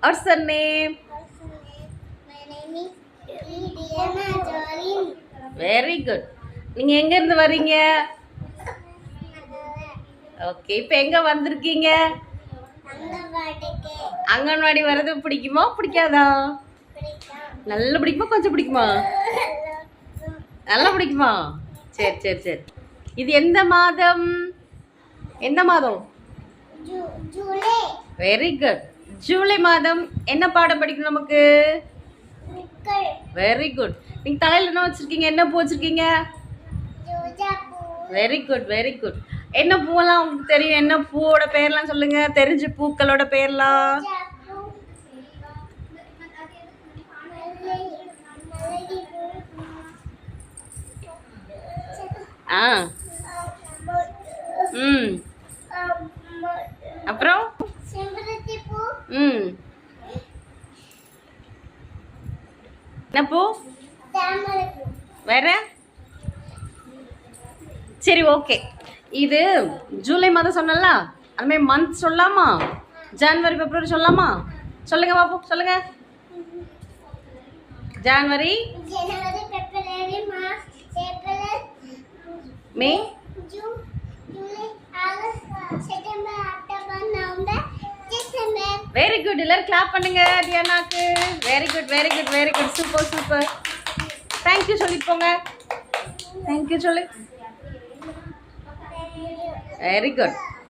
What's her name? My name is Diana Jolin. Very good. நீங்க எங்க இருந்து வர்றீங்க? ஓகே, இப்போ எங்க வந்திருக்கீங்க? அங்கன்வாடி வர்றது பிடிக்குமா பிடிக்காதா? நல்லா பிடிக்குமா கொஞ்சம் பிடிக்குமா? நல்லா பிடிக்குமா? சரி சரி சரி. இது எந்த மாதம்? எந்த மாதம்? ஜூலை. Very good. ஜூலை மாதம் என்ன பாடம் படிக்கணும் நமக்கு? Very good. நீங்க தலையில என்ன வச்சிருக்கீங்க? என்ன பூ வச்சிருக்கீங்க? Very good very good. என்ன பூவெல்லாம் உங்களுக்கு தெரியும்? என்ன பூவோட பேர்லாம் சொல்லுங்க, தெரிஞ்ச பூக்களோட பேர்லாம். ஆ ம் அப்புறம் ம் என்ன பூ? வேற? சரி ஓகே. இது ஜூலை மாதம் சொன்னல, அந்த மாதிரி மந்த் சொல்லலாமா? ஜனவரி பிப்ரவரி சொல்லலாமா? சொல்லுங்க பாப்போம், சொல்லுங்க. January, February, March, April, May, June, July, August, September, October, November, December. Very good. எல்லாரும் கிளாப் பண்ணுங்க டியானாக்கு. Very good very good very good. Super super. Thank you சொல்லிட்டு போங்க. தேங்க்யூ சொல்லு. Very good.